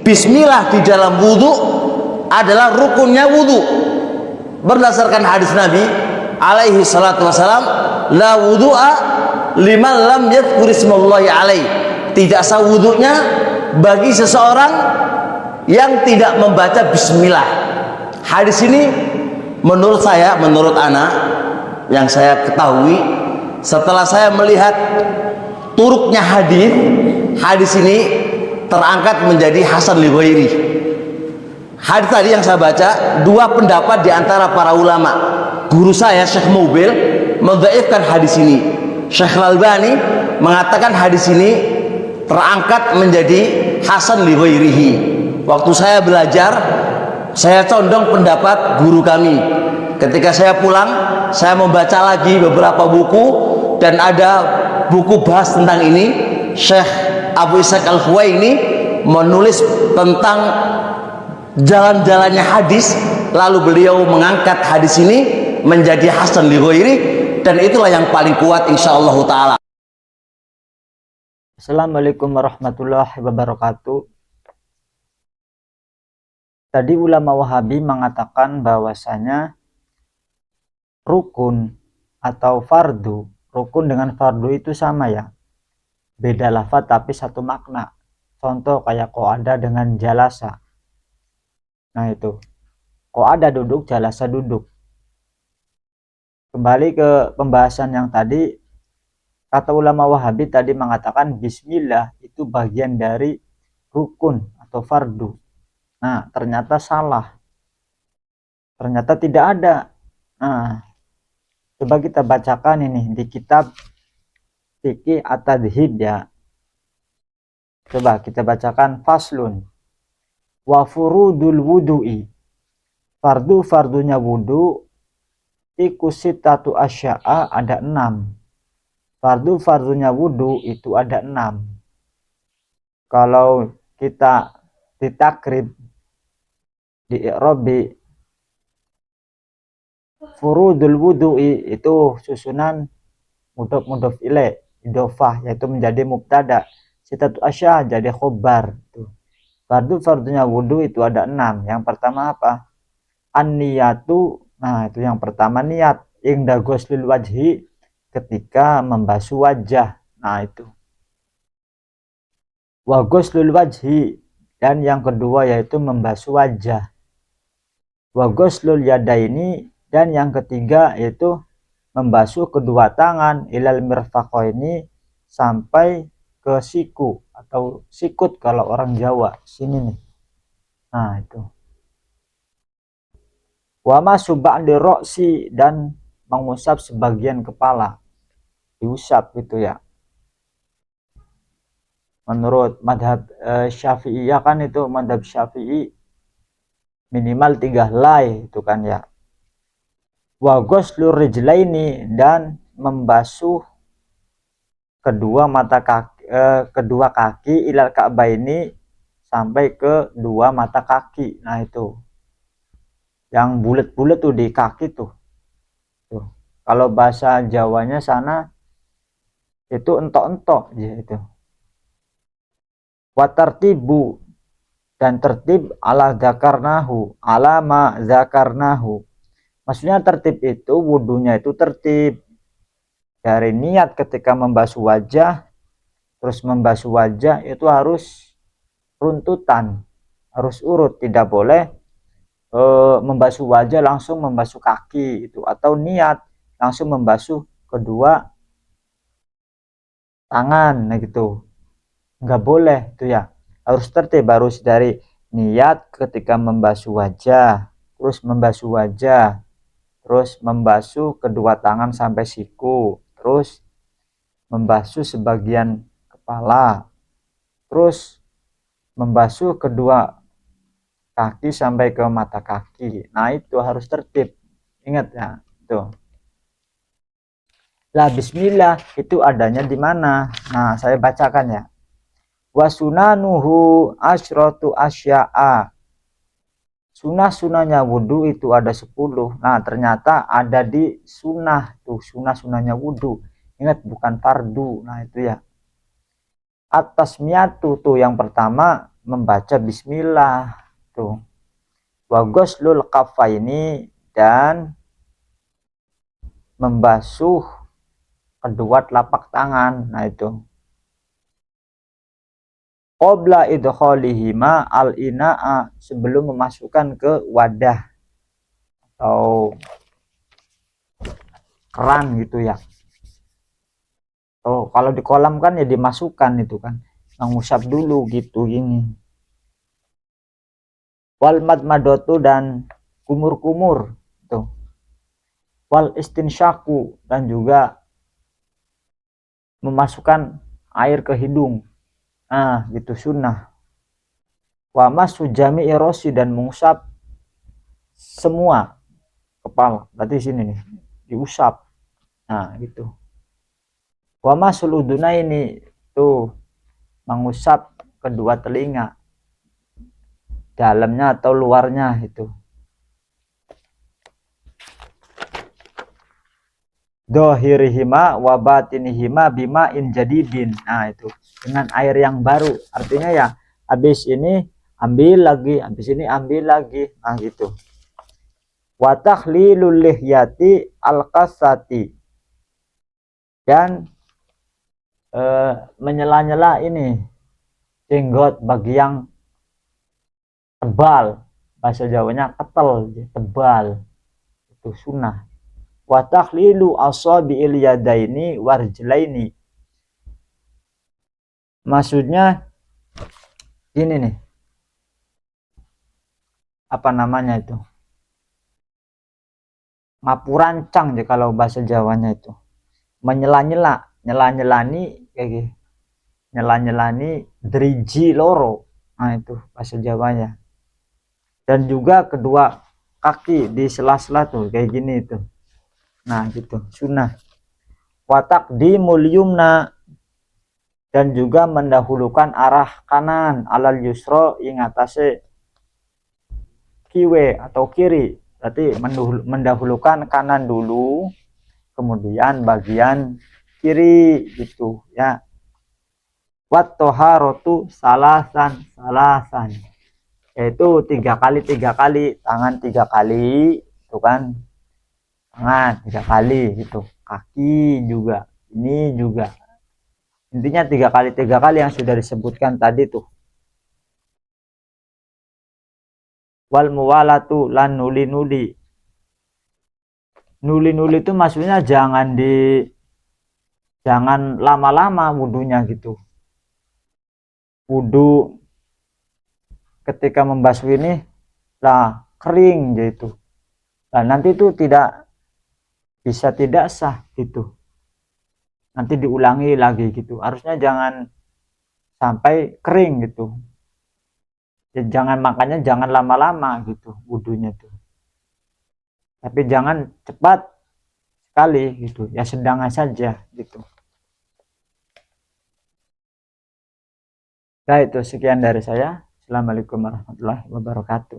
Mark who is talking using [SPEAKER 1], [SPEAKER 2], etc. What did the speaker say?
[SPEAKER 1] bismillah di dalam wudhu adalah rukunnya wudhu. Berdasarkan hadis Nabi alaihi salatu wassalam, la wudhu'a liman lam yadhkur ismallahi alaihi. Tidak sah wudhunya bagi seseorang yang tidak membaca bismillah. Hadis ini menurut saya, menurut ana yang saya ketahui, setelah saya melihat turuknya hadis ini terangkat menjadi hasan li ghairi. Hadis tadi yang saya baca, dua pendapat di antara para ulama. Guru saya Syekh Mubil mendhaifkan hadis ini. Syekh Al-Albani mengatakan hadis ini terangkat menjadi hasan li ghairihi. Waktu saya belajar, saya condong pendapat guru kami. Ketika saya pulang, saya membaca lagi beberapa buku dan ada buku bahas tentang ini. Syekh Abu Ishaq Al-Huwaini menulis tentang jalan-jalannya hadis, lalu beliau mengangkat hadis ini menjadi hasan li ghairi, dan itulah yang paling kuat insyaallah taala.
[SPEAKER 2] Assalamualaikum warahmatullahi wabarakatuh. Tadi ulama Wahabi mengatakan bahwasanya rukun atau fardu, rukun dengan fardu itu sama ya, beda lafaz tapi satu makna. Contoh kayak qa'ada dengan jalasa. Nah itu, qa'ada duduk, jalasa duduk. Kembali ke pembahasan yang tadi, kata ulama Wahabi tadi mengatakan bismillah itu bagian dari rukun atau fardu. Nah ternyata salah, ternyata tidak ada. Nah coba kita bacakan ini di kitab Fiqih At-Tadhib ya. Coba kita bacakan faslun wa furudul wudu'i, fardu-fardunya wudu iku sitatu asya'a, ada 6. Fardu-fardunya wudu itu ada 6. Kalau kita ditakrib di i'rabi, furudul wudu'i itu susunan mudhof ilaih idhofah, yaitu menjadi mubtada, sitatu asya jadi khobar. Fardu-fardunya wudu itu ada 6. Yang pertama apa? An-niyatu. Nah itu yang pertama, niat inda ghuslil wajhi, ketika membasuh wajah. Nah itu wa ghuslul wajhi, dan yang kedua yaitu membasuh wajah. Wa ghuslul yadaini, dan yang ketiga yaitu membasuh kedua tangan ilal mirfaqaini, sampai ke siku atau sikut kalau orang Jawa sini nih. Nah itu wa masu ba'di roksi, dan mengusap sebagian kepala, diusap gitu ya. Menurut madhab Syafi'iyah kan, itu madhab Syafi'i minimal 3 helai itu kan ya. Wa ghuslur rijlaini, dan membasuh kedua kaki ilal ka'baini, sampai ke 2 mata kaki. Nah itu yang bulat-bulat tuh di kaki tuh. Kalau bahasa Jawanya sana itu entok-entok gitu. Wa tartibu, dan tertib ala zakarnahu, alama zakarnahu. Maksudnya tertib itu wudunya itu tertib dari niat ketika membasuh wajah, terus membasuh wajah itu harus runtutan, harus urut, tidak boleh membasuh wajah langsung membasuh kaki itu, atau niat langsung membasuh kedua tangan. Nah gitu, nggak boleh itu ya, harus tertib, harus dari niat ketika membasuh wajah, terus membasuh wajah, terus membasuh kedua tangan sampai siku, terus membasuh sebagian kepala, terus membasuh kedua kaki sampai ke mata kaki. Nah itu harus tertib, ingat ya itu. Lah bismillah itu adanya di mana? Nah saya bacakan ya. Wa sunanuhu asyratu asya'a, sunah-sunahnya wudhu itu ada 10. Nah ternyata ada di sunah tuh, sunah-sunahnya wudhu. Ingat bukan fardu. Nah itu ya. Atasmiyatu tuh yang pertama membaca bismillah tuh. Wa ghuslul kaffaini, dan membasuh kedua telapak tangan. Nah itu qabla idkhalihima al ina'a, sebelum memasukkan ke wadah atau keran gitu ya. Oh, kalau di kolam kan ya dimasukkan itu kan, mengusap dulu gitu gini. Wal madmadatu, dan kumur-kumur tuh. Wal istinsyaku, dan juga memasukkan air ke hidung. Nah, gitu sunnah. Wa masu jami'i rosi, dan mengusap semua kepala. Berarti sini nih, diusap. Nah, gitu. Wa masul udunaini, tuh mengusap kedua telinga, dalamnya atau luarnya itu. Dohirihima wa batinihima bima in jadidin. Nah itu dengan air yang baru, artinya ya habis ini ambil lagi, habis ini ambil lagi. Nah gitu. Wa takhlilul lihyati al-qasati, dan menyela-nyela ini jenggot bagi yang tebal, bahasa Jawanya ketel, tebal, itu sunnah. Wa takhlilu asabi'il yadaini warjlaini, maksudnya ini nih, apa namanya itu, ngapurancang ya kalau bahasa Jawanya itu, menyela-nyela, nyela-nyelani kayak gitu, nyela-nyelani driji loro. Nah itu bahasa Jawanya. Dan juga kedua kaki di sela-sela tuh kayak gini itu. Nah gitu sunnah. Watak di mulyumna, dan juga mendahulukan arah kanan alal yusro ing atase kiwe atau kiri, berarti mendahulukan kanan dulu kemudian bagian kiri gitu ya. Wat toharotu salasan salasan, yaitu 3 kali, tangan 3 kali itu kan, tangan 3 kali gitu, kaki juga, ini juga, intinya 3 kali yang sudah disebutkan tadi tuh. Wal muwalatu, lan nuli-nuli, nuli-nuli itu maksudnya jangan lama-lama wudhunya gitu. Wudhu ketika membasuh ini lah kering gitu, nah nanti itu tidak sah gitu, nanti diulangi lagi gitu. Harusnya jangan sampai kering gitu ya, makanya jangan lama-lama gitu wudhunya tuh, tapi jangan cepat sekali gitu ya, sedang saja gitu. Nah itu sekian dari saya. Assalamualaikum warahmatullahi wabarakatuh.